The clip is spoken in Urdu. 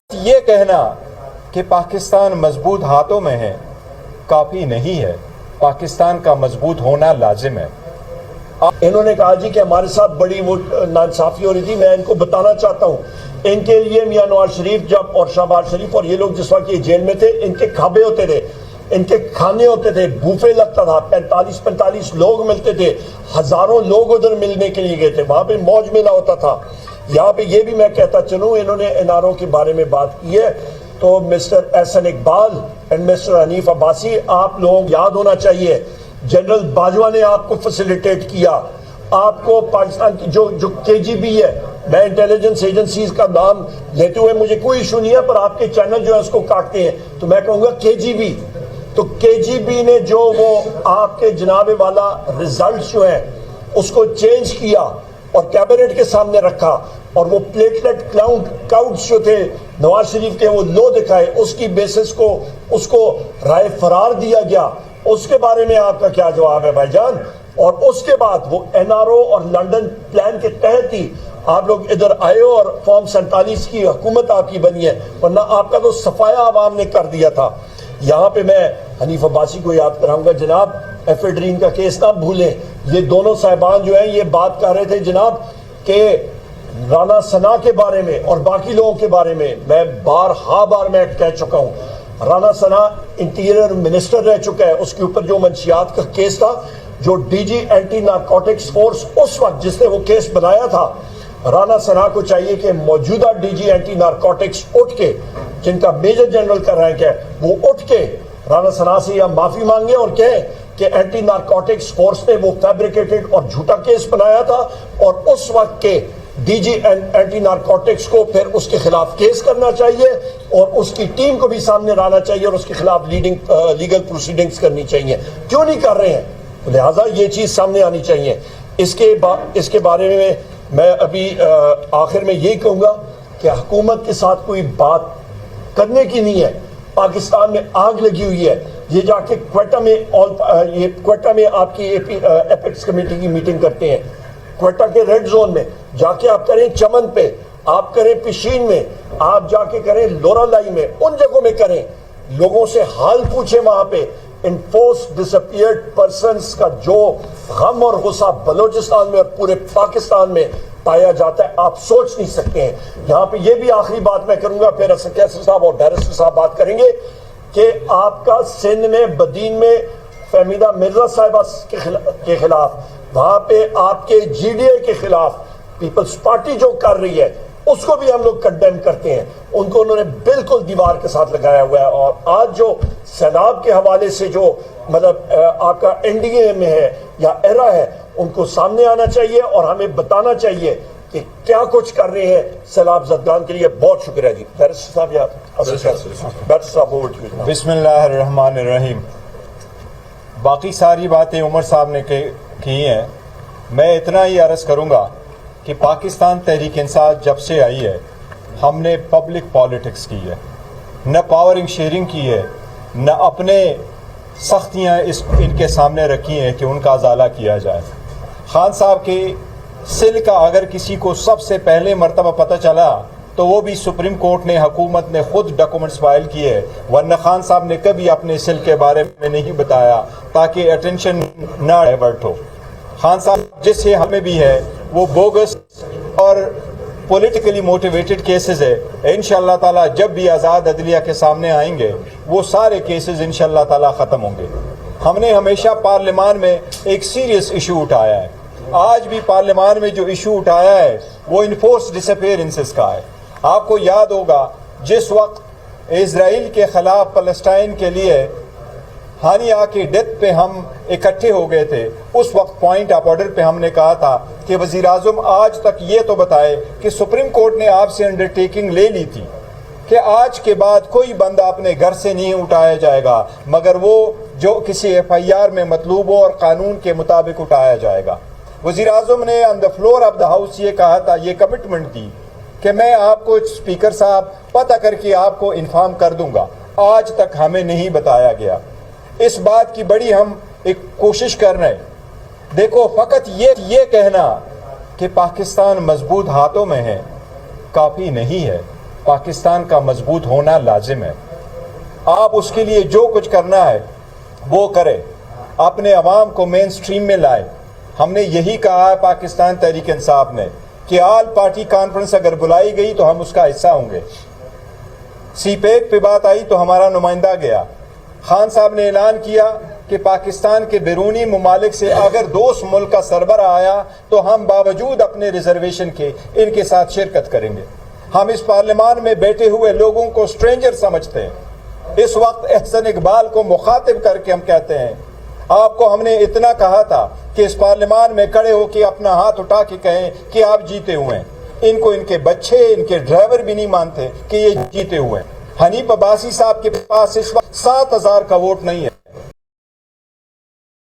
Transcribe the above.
یہ کہنا کہ پاکستان مضبوط ہاتھوں میں ہے کافی نہیں ہے، پاکستان کا مضبوط ہونا لازم ہے۔ انہوں نے کہا جی کہ ہمارے ساتھ بڑی وہ ناانصافی ہو رہی تھی، میں ان کو بتانا چاہتا ہوں ان کے لیے میاں نواز شریف جب اور شہباز شریف اور یہ لوگ جس وقت یہ جیل میں تھے، ان کے کھابے ہوتے تھے، ان کے کھانے ہوتے تھے، بوفے لگتا تھا، 45 لوگ ملتے تھے، ہزاروں لوگ ادھر ملنے کے لیے گئے تھے، وہاں پہ موج میلہ ہوتا تھا۔ یہاں پہ یہ بھی میں کہتا چلوں، انہوں نے این آر او کے بارے میں بات کی ہے تو mister Ahsan Iqbal and mister Hanif Abbasi, آپ لوگ یاد ہونا چاہیے جنرل باجوہ نے آپ کو فیسیلیٹیٹ کیا، آپ کو پاکستان کی جو کے جی بی ہے، میں انٹیلیجنس ایجنسیز کا نام لیتے ہوئے مجھے کوئی ایشو نہیں ہے، پر آپ کے چینل جو ہے اس کو کاٹتے ہیں تو میں کہوں گا کے جی بی، تو کے جی بی نے جو وہ آپ کے جناب والا ریزلٹس جو ہیں اس کو چینج کیا اور کیبنٹ کے سامنے رکھا، اور وہ پلیٹلیٹ کاؤنٹس جو تھے نواز شریف کے وہ لو دکھائے، اس کی بیسس کو اس کو رائے فرار دیا گیا، اس کے بارے میں آپ کا کیا جواب ہے بھائی جان؟ اور اس کے بعد وہ این آر او اور لنڈن پلان کے تحت ہی آپ لوگ ادھر آئے ہو اور فارم 47 کی حکومت آپ کی بنی ہے، ورنہ آپ کا تو صفایا عوام نے کر دیا تھا۔ یہاں پہ میں حنیف عباسی کو یاد کراؤں گا، جناب ایفیڈرین کا کیس نہ بھولیں، یہ دونوں صاحبان جو ہیں یہ بات کر رہے تھے جناب کہ رانا ثنا کے بارے میں اور باقی لوگوں کے بارے میں میں بار میں کہہ چکا ہوں، رانا ثنا انٹیریئر منسٹر رہ چکا ہے، اس کے اوپر جو منشیات کا کیس تھا، جو D G anti narcotics force اس وقت جس نے وہ کیس بنایا تھا، رانا ثنا کو چاہیے کہ موجودہ ڈی جی اینٹی نارکوٹکس اٹھ کے، جن کا میجر جنرل کر رہے ہیں، وہ اٹھ کے رانا ثنا سے یا معافی مانگے اور کہیں کہ اینٹی نارکوٹکس فورس نے وہ فیبریکیٹڈ اور جھوٹا کیس بنایا تھا، اور اس وقت کے ڈی جی اینٹی نارکوٹکس کو پھر اس کے خلاف کیس کرنا چاہیے اور اس کی ٹیم کو بھی سامنے لانا چاہیے اور اس کے خلاف لیگل پروسیڈنگز کرنی چاہیے۔ کیوں نہیں کر رہے ہیں؟ لہٰذا یہ چیز سامنے آنی چاہیے۔ اس کے بارے میں ابھی آخر میں یہی کہوں گا کہ حکومت کے ساتھ کوئی بات کرنے کی نہیں ہے، پاکستان میں آگ لگی ہوئی ہے، یہ جا کے کوئٹہ میں آپ کی ایپیکس کمیٹی کی میٹنگ کرتے ہیں، کوئٹہ کے ریڈ زون میں جا کے آپ کریں، چمن پہ آپ کریں، پشین میں آپ جا کے کریں، لورا لائی میں، ان جگہوں میں کریں، لوگوں سے حال پوچھیں وہاں پہ۔ انفورس ڈسپیئرڈ پرسنز کا جو غم اور غصہ بلوچستان میں اور پورے پاکستان میں پایا جاتا ہے آپ سوچ نہیں سکتے ہیں۔ یہاں پہ یہ بھی آخری بات میں کروں گا، پھر اسد کیسر صاحب اور بیرسٹر صاحب بات کریں گے کہ آپ کا سندھ میں بدین میں فہمیدہ مرزا صاحبہ کے خلاف، وہاں پہ آپ کے جی ڈی اے کے خلاف پیپلز پارٹی جو کر رہی ہے اس کو بھی ہم لوگ کنڈیم کرتے ہیں، ان کو انہوں نے بالکل دیوار کے ساتھ لگایا ہوا ہے۔ اور آج جو سیلاب کے حوالے سے جو مطلب آپ کا این ڈی اے میں ہے یا ایرا ہے، ان کو سامنے آنا چاہیے اور ہمیں بتانا چاہیے کہ کیا کچھ کر رہے ہیں سیلاب زدگان کے لیے۔ بہت شکریہ جی۔ بیرسٹر صاحب یا بیرسٹر صاحب اوور ٹو یو۔ بسم اللہ الرحمن الرحیم۔ باقی ساری باتیں عمر صاحب نے کی ہیں، میں اتنا ہی عرض کروں گا کہ پاکستان تحریک انصاف جب سے آئی ہے ہم نے پبلک پالیٹکس کی ہے، نہ پاورنگ شیئرنگ کی ہے، نہ اپنے سختیاں ان کے سامنے رکھی ہیں کہ ان کا ازالہ کیا جائے۔ خان صاحب کے سل کا اگر کسی کو سب سے پہلے مرتبہ پتہ چلا تو وہ بھی سپریم کورٹ نے، حکومت نے خود ڈاکومنٹس فائل کیے، ورنہ خان صاحب نے کبھی اپنے سل کے بارے میں نہیں بتایا تاکہ اٹینشن نہ ڈائیورٹ ہو۔ خان صاحب جس سے ہمیں بھی ہے وہ بوگس اور پولیٹیکلی موٹیویٹڈ کیسز ہے، انشاءاللہ تعالیٰ جب بھی آزاد عدلیہ کے سامنے آئیں گے وہ سارے کیسز انشاءاللہ تعالیٰ ختم ہوں گے۔ ہم نے ہمیشہ پارلیمان میں ایک سیریس ایشو اٹھایا ہے، آج بھی پارلیمان میں جو ایشو اٹھایا ہے وہ انفورس ڈسپیئرنسز کا ہے۔ آپ کو یاد ہوگا جس وقت اسرائیل کے خلاف فلسطین کے لیے ہانیہ کی ڈیتھ پہ ہم اکٹھے ہو گئے تھے، اس وقت پوائنٹ آف آرڈر پہ ہم نے کہا تھا کہ وزیر اعظم آج تک یہ تو بتائے کہ سپریم کورٹ نے آپ سے انڈرٹیکنگ لے لی تھی کہ آج کے بعد کوئی بندہ اپنے گھر سے نہیں اٹھایا جائے گا مگر وہ جو کسی ایف آئی آر میں مطلوب ہو اور قانون کے مطابق اٹھایا جائے گا۔ وزیر اعظم نے on the floor of the house یہ کہا تھا، یہ کمٹمنٹ دی کہ میں آپ کو اسپیکر صاحب پتہ کر کے آپ کو انفارم کر دوں گا، آج تک ہمیں نہیں بتایا گیا۔ اس بات کی بڑی ہم ایک کوشش کر رہے ہیں۔ دیکھو فقط یہ کہنا کہ پاکستان مضبوط ہاتھوں میں ہے کافی نہیں ہے، پاکستان کا مضبوط ہونا لازم ہے. آپ اس کے لیے جو کچھ کرنا ہے وہ کرے, اپنے عوام کو مین سٹریم میں لائے. ہم نے یہی کہا ہے پاکستان تحریک انصاف نے کہ آل پارٹی کانفرنس اگر بلائی گئی تو ہم اس کا حصہ ہوں گے. سی پیک پہ بات آئی تو ہمارا نمائندہ گیا. خان صاحب نے اعلان کیا کہ پاکستان کے بیرونی ممالک سے اگر دوست ملک کا سربراہ آیا تو ہم باوجود اپنے ریزرویشن کے ان کے ساتھ شرکت کریں گے. ہم اس پارلیمان میں بیٹھے ہوئے لوگوں کو سٹرینجر سمجھتے ہیں. اس وقت احسن اقبال کو مخاطب کر کے ہم کہتے ہیں, آپ کو ہم نے اتنا کہا تھا کہ اس پارلیمان میں کھڑے ہو کے اپنا ہاتھ اٹھا کے کہیں کہ آپ جیتے ہوئے ہیں. ان کو ان کے بچے, ان کے ڈرائیور بھی نہیں مانتے کہ یہ جیتے ہوئے ہیں. حنیف عباسی صاحب کے پاس اس وقت 7,000 کا ووٹ نہیں ہے.